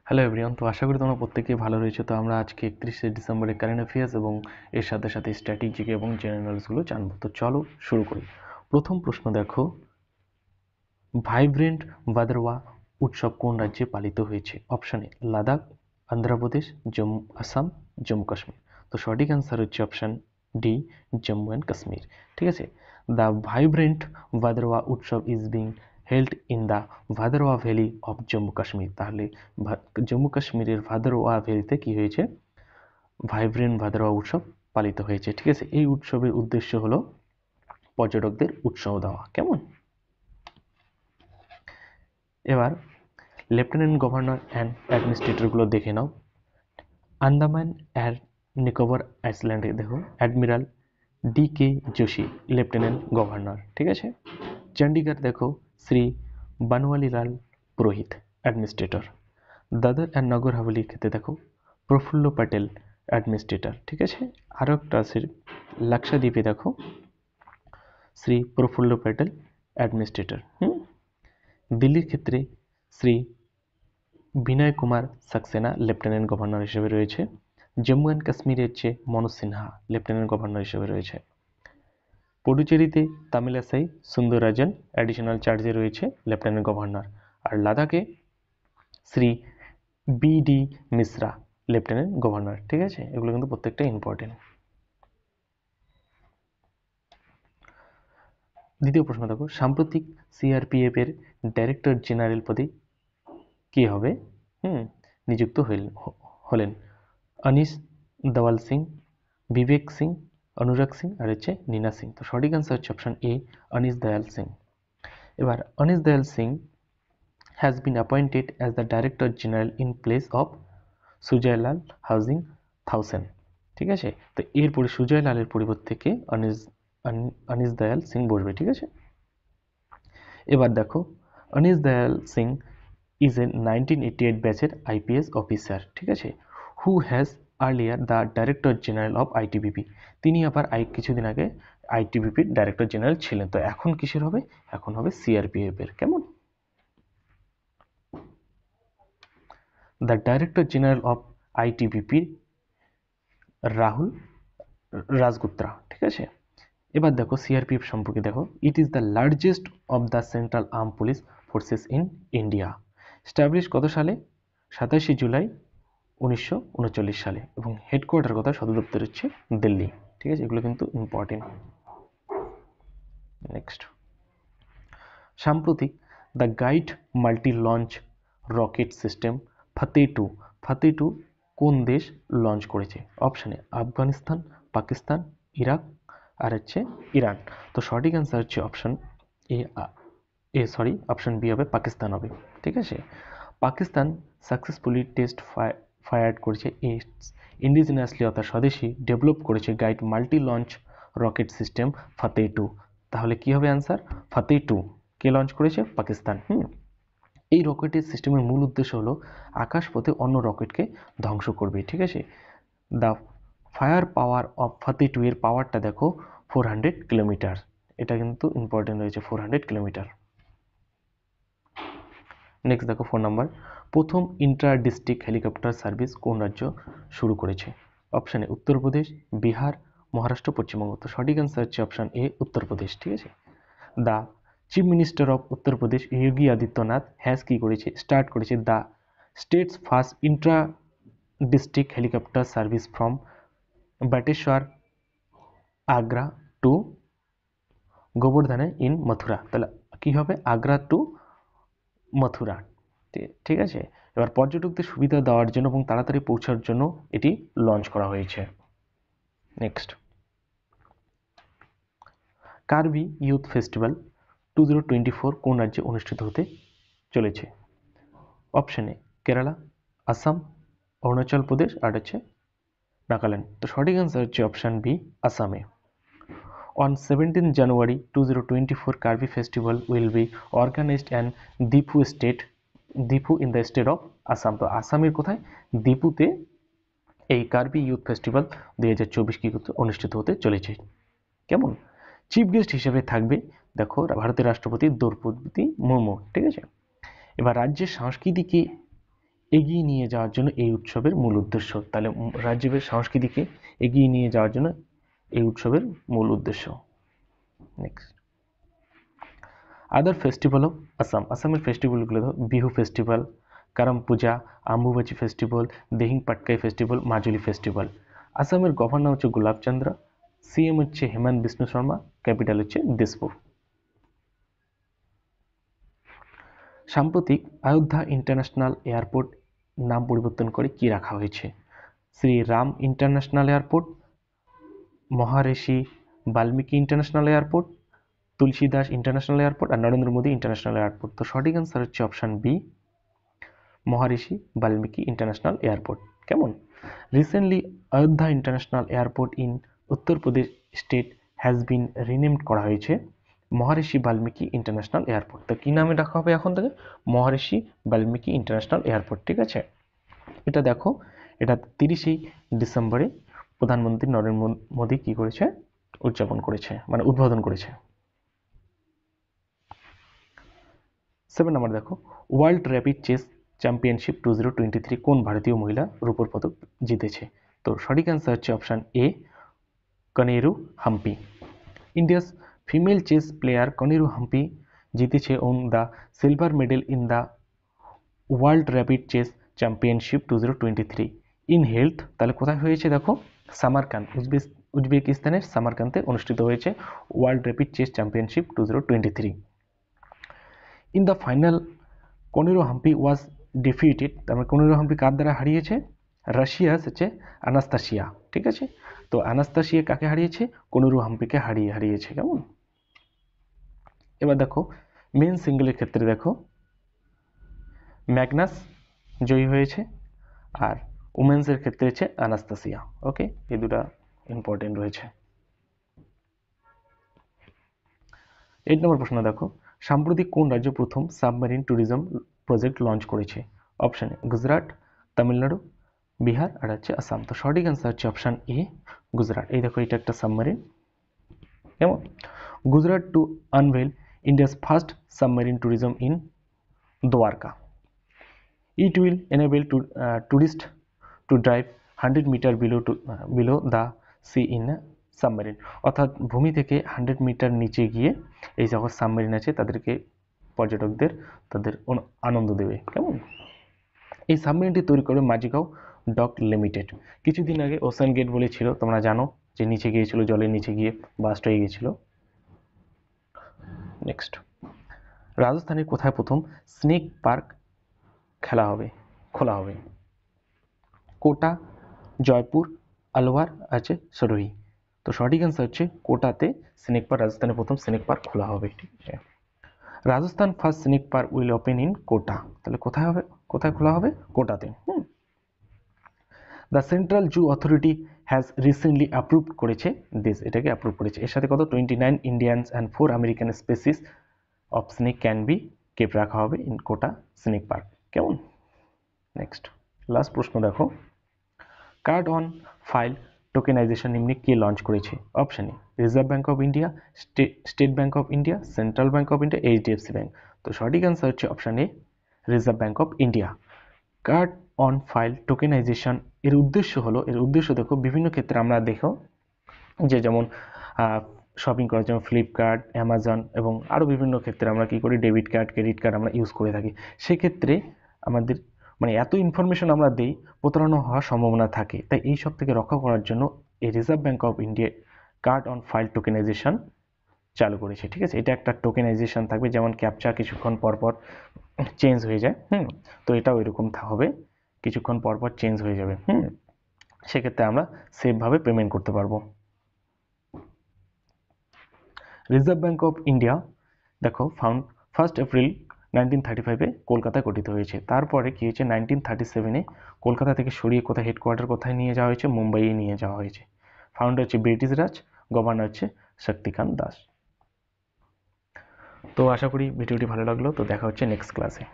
Hello everyone, তো আশা করি তোমরা প্রত্যেকেই ভালো রয়েছে। তো আমরা আজকে 31শে ডিসেম্বরে কারেন্ট অ্যাফেয়ার্স এবং এর সাথে সাথে স্ট্র্যাটেজিক এবং জেনারেলসগুলো জানবো। তো চলো শুরু করি। প্রথম প্রশ্ন দেখো, ভাইব্রেন্ট ভাদরওয়া উৎসব কোন রাজ্যে পালিত হয়েছে? Option A Ladakh, Andhra Pradesh, Assam, Jammu Kashmir. তো সঠিক অ্যান্সার হচ্ছে option D, Jammu and Kashmir. ঠিক আছে, the vibrant Bhadarwah Utsav is being held in the Bhadarwah valley of Jammu Kashmir. তাহলে জম্মু কাশ্মীরের ভাদরওয়া ভ্যালিতে কি হয়েছে? ভাইব্রেন্ট ভাদরওয়া উৎসব পালিত হয়েছে। ঠিক আছে, এই উৎসবের উদ্দেশ্য হলো পর্যটকদের উৎসাহ দেওয়া। কেমন? এবার লেফটেন্যান্ট গভর্নর অ্যান্ড অ্যাডমিনিস্ট্রেটরগুলো দেখে নাও। আন্দামান অ্যান্ড নিকোবর আইল্যান্ডে দেখো admiral DK Joshi lieutenant governor. ঠিক আছে, চণ্ডীগড় দেখো শ্রী বানওয়ালিলাল পুরোহিত অ্যাডমিনিস্ট্রেটর। দাদর অ্যান্ড নগর হাভেলির ক্ষেত্রে দেখো প্রফুল্ল প্যাটেল অ্যাডমিনিস্ট্রেটর। ঠিক আছে, আরও একটা আছে লাক্ষাদ্বীপে দেখো শ্রী প্রফুল্ল প্যাটেল অ্যাডমিনিস্ট্রেটর। দিল্লির ক্ষেত্রে শ্রী বিনয় কুমার সাক্সেনা লেফটেন্যান্ট গভর্নর হিসেবে রয়েছে। জম্মু অ্যান্ড কাশ্মীরের হচ্ছে মনোজ সিনহা লেফটেন্যান্ট গভর্নর হিসেবে রয়েছে। পুডুচেরিতে তামিলাসাই সুন্দররাজন অ্যাডিশনাল চার্জে রয়েছে লেফটেন্যান্ট গভর্নর। আর লাদাখে Shri BD Mishra lieutenant governor. ঠিক আছে, এগুলো কিন্তু প্রত্যেকটা ইম্পর্টেন্ট। দ্বিতীয় প্রশ্ন দেখো, সাম্প্রতিক CRPF এর ডাইরেক্টর জেনারেল পদে কে হবে নিযুক্ত হলেন? অনিশ দওয়াল সিং, বিবেক সিং, অনুরাগ সিং আর হচ্ছে নীনা সিং। তো সঠিক অ্যান্সার হচ্ছে অপশন এ, অনিশ দয়াল সিং। এবার Anish Dayal Singh has been appointed as the director general in place of Sujoy Lal হাউজিং থাউসেন। ঠিক আছে, তো এরপরে সুজয়লালের পরিবর্তে থেকে অনিশ দয়াল সিং বসবে। ঠিক আছে, এবার দেখো anise Dayal Singh is a 1988 ব্যাচের IPS অফিসার। ঠিক আছে, who has earlier the director general of ITBP। তিনি আবার কিছুদিন আগে ITBPর ডাইরেক্টর জেনারেল ছিলেন। তো এখন কিসের হবে? এখন হবে CRPF এর। কেমন? The director general of ITBP Rahul Rasgotra. ঠিক আছে, এবার দেখো CRPF সম্পর্কে দেখো, it is the largest of the central arm police forces in India. Establish কত সালে? 27 জুলাই 1939 সালে। এবং হেডকোয়ার্টার কথা সদর দপ্তর হচ্ছে দিল্লি। ঠিক আছে, এগুলো কিন্তু ইম্পর্টেন্ট। নেক্সট, সাম্প্রতিক the guide multi launch rocket system Fateh 2 কোন দেশ লঞ্চ করেছে? অপশানে আফগানিস্তান, পাকিস্তান, ইরাক আর হচ্ছে ইরান। তো সঠিক অ্যান্সার হচ্ছে অপশন অপশন বি হবে, পাকিস্তান হবে। ঠিক আছে, পাকিস্তান সাকসেসফুলি টেস্ট ফায়ার্ড করেছে ইন্ডিজিনাসলি অর্থাৎ স্বদেশী ডেভেলপ করেছে guide multi launch rocket system Fateh 2। তাহলে কি হবে অ্যান্সার? ফাতে 2 কে লঞ্চ করেছে? পাকিস্তান। এই রকেটের সিস্টেমের মূল উদ্দেশ্য হলো আকাশপথে অন্য রকেটকে ধ্বংস করবে। ঠিক আছে, দ্য ফায়ার পাওয়ার অফ ফাতে 2 এর পাওয়ারটা দেখো 400 কিলোমিটার। এটা কিন্তু ইম্পর্টেন্ট রয়েছে, 400 কিলোমিটার। নেক্সট দেখো 4 নম্বর, প্রথম ইন্ট্রা ডিস্ট্রিক্ট হেলিকপ্টার সার্ভিস কোন রাজ্য শুরু করেছে? অপশানে উত্তরপ্রদেশ, বিহার, মহারাষ্ট্র, পশ্চিমবঙ্গ। তো সঠিক অ্যান্সার হচ্ছে অপশান এ, উত্তরপ্রদেশ। ঠিক আছে, the chief minister of Uttar Pradesh Yogi Adityanath has কি করেছে? স্টার্ট করেছে the states first Intra district helicopter service from বাটেশ্বর Agra two গোবর্ধনে in Mathura. তাহলে কি হবে? আগ্রা টু মথুরা। ঠিক আছে, এবার পর্যটকদের সুবিধা দেওয়ার জন্য এবং তাড়াতাড়ি পৌঁছার জন্য এটি লঞ্চ করা হয়েছে। নেক্সট, কার্বি ইউথ ফেস্টিভ্যাল 2024 কোন রাজ্যে অনুষ্ঠিত হতে চলেছে? অপশানে কেরালা, আসাম, অরুণাচল প্রদেশ আর হচ্ছে নাগাল্যান্ড। তো সঠিক অ্যান্সার হচ্ছে অপশান বি, আসামে। On 17 January 2024, Karbi festival will be organized in Difu in the state of Assam. তো আসামের কোথায়? দিপুতে এই কার্বি ইউথ ফেস্টিভ্যাল 2024 কি অনুষ্ঠিত হতে চলেছে। কেমন? চিফ গেস্ট হিসেবে থাকবে দেখো ভারতের রাষ্ট্রপতি দ্রৌপদী মুর্মু। ঠিক আছে, এবার রাজ্যের সংস্কৃতিকে এগিয়ে নিয়ে যাওয়ার জন্য এই উৎসবের মূল উদ্দেশ্য। তাহলে রাজ্যের সংস্কৃতিকে এগিয়ে নিয়ে যাওয়ার জন্য এই উৎসবের মূল উদ্দেশ্য। Next, other festival of Assam. আসামের ফেস্টিভ্যালগুলো ধরো Bihu festival, Karam Puja, Ambubachi festival, Dihing Patkai festival, Majuli festival. আসামের গভর্নর হচ্ছে গোলাপচন্দ্র, সিএম হচ্ছে হেমন্ত বিষ্ণু শর্মা, ক্যাপিটাল হচ্ছে দিসপুর। সাম্প্রতিক অযোধ্যা ইন্টারন্যাশনাল এয়ারপোর্ট নাম পরিবর্তন করে কি রাখা হয়েছে? Shri Ram international airport, Maharishi Valmiki international airport, Tulsidas international airport আর নরেন্দ্র মোদী ইন্টারন্যাশনাল এয়ারপোর্ট। তো সঠিক অ্যান্সার হচ্ছে option B, Maharishi Valmiki international airport. কেমন? Recently Ayodhya international airport in Uttar Pradesh state has been renamed করা হয়েছে মহারিষি বাল্মীকি ইন্টারন্যাশনাল এয়ারপোর্ট। তো কী নামে রাখা হবে এখন থেকে? Maharishi Valmiki international airport. ঠিক আছে, এটা দেখো, এটা 30শে ডিসেম্বরে প্রধানমন্ত্রী নরেন্দ্র মোদী কি করেছে? উদযাপন করেছে, মানে উদ্বোধন করেছে। 7 নম্বর দেখো, ওয়ার্ল্ড র্যাপিড চেস চ্যাম্পিয়নশিপ 2023 কোন ভারতীয় মহিলা রূপোর পদক জিতেছে? তো সঠিক অ্যান্সার হচ্ছে option A, Koneru Humpy. India's female chess player Koneru Humpy জিতেছে on the silver medal in the world rapid chess championship 2023 in health. তাহলে কোথায় হয়েছে দেখো? সামারকান্দ, উজবেকিস্তানের সামারকান্দে অনুষ্ঠিত হয়েছে world rapid chess championship 2023। In the final Koneru Humpy was defeated. তার মানে কনেরু হাম্পি কার দ্বারা হারিয়েছে? রাশিয়াস হচ্ছে আনাস্তাসিয়া। ঠিক আছে, তো আনাস্তাসিয়া কাকে হারিয়েছে? কনেরু হাম্পিকে হারিয়েছে। কেমন? এবার দেখো মেন সিঙ্গেলের ক্ষেত্রে দেখো ম্যাগনাস জয়ী হয়েছে আর উমেন্সের ক্ষেত্রে হচ্ছে আনাস্তাসিয়া। ওকে, এই দুটা ইম্পর্টেন্ট রয়েছে। 8 নম্বর প্রশ্ন দেখো, সাম্প্রতিক কোন রাজ্য প্রথম সাবমেরিন ট্যুরিজম প্রজেক্ট লঞ্চ করেছে? অপশন এ গুজরাট, তামিলনাড়ু, বিহার আর হচ্ছে আসাম। তো সঠিক অ্যান্সার হচ্ছে অপশন এ, গুজরাট। এই দেখো, এটা একটা সাবমেরিন। কেমন? Gujarat to unveil India's first submarine tourism in Dwarka. It will enable tourists to dive 100 metres below the sea in a submarine। অর্থাৎ ভূমি থেকে 100 মিটার নিচে গিয়ে এই যখন সাবমেরিন আছে তাদেরকে, পর্যটকদের তাদের আনন্দ দেবে। কেমন? এই সাবমেরিনটি তৈরি করে মাঝিগাঁও ডক লিমিটেড। কিছুদিন আগে ওশান গেট বলেছিল, তোমরা জানো যে নিচে গিয়েছিল, জলের নিচে গিয়ে বাস্ট হয়ে গিয়েছিল। নেক্সট, রাজস্থানের কোথায় প্রথম স্নেক পার্ক খোলা হবে? কোটা, জয়পুর, আলওয়ার আছে সরোহি। তো সঠিক অ্যান্সার হচ্ছে কোটাতে স্নেক পার্ক, রাজস্থানের প্রথম স্নেক পার্ক খোলা হবে। ঠিক আছে, Rajasthan first snake park will open in Kota. তাহলে কোথায় হবে? কোথায় খোলা হবে? কোটাতে। The central zoo authority has recently approved করেছে দিস, এটাকে অ্যাপ্রুভ করেছে। এর সাথে কত 29 Indians and 4 American species of snake can be kept রাখা হবে ইন কোটা স্নেক পার্ক। কেমন? নেক্সট, লাস্ট প্রশ্ন দেখো, কার্ড অন ফাইল টোকেনাইজেশন নিম্নে কে লঞ্চ করেছে? Option A reserve bank of India, state Bank of India, Central Bank of India, HDFC Bank. তো সঠিক অ্যান্সার হচ্ছে option A reserve bank of India. Card on file tokenisation এর উদ্দেশ্য দেখো, বিভিন্ন ক্ষেত্রে আমরা দেখো যে যেমন শপিং করার জন্য ফ্লিপকার্ট, অ্যামাজন এবং আরও বিভিন্ন ক্ষেত্রে আমরা কী করি, ডেবিট কার্ড, ক্রেডিট কার্ড আমরা ইউজ করে থাকি। সেক্ষেত্রে আমাদের মানে এত ইনফরমেশন আমরা দিই, প্রতারণা হওয়ার সম্ভাবনা থাকে। তাই এই সব থেকে রক্ষা করার জন্য এই Reserve bank of India card on file tokenisation চালু করেছে। ঠিক আছে, এটা একটা টোকেনাইজেশন থাকবে, যেমন ক্যাপচা কিছুক্ষণ পরপর চেঞ্জ হয়ে যায়। তো এটাও এরকম হবে, কিছুক্ষণ পরপর চেঞ্জ হয়ে যাবে। সেক্ষেত্রে আমরা সেফভাবে পেমেন্ট করতে পারবো। রিজার্ভ ব্যাঙ্ক অফ ইন্ডিয়া দেখো ফাউন্ড 1 এপ্রিল 1935-এ কলকাতায় গঠিত হয়েছে। তারপরে কি হয়েছে, 1937-এ কলকাতা থেকে সরিয়ে কোথায় হেডকোয়ার্টার কোথায় নিয়ে যাওয়া হয়েছে? মুম্বাইয়ে নিয়ে যাওয়া হয়েছে। ফাউন্ডার হচ্ছে ব্রিটিশ রাজ, গভর্নর হচ্ছে শক্তিকান্ত দাস। তো আশা করি ভিডিওটি ভালো লাগলো। তো দেখা হচ্ছে নেক্সট ক্লাসে।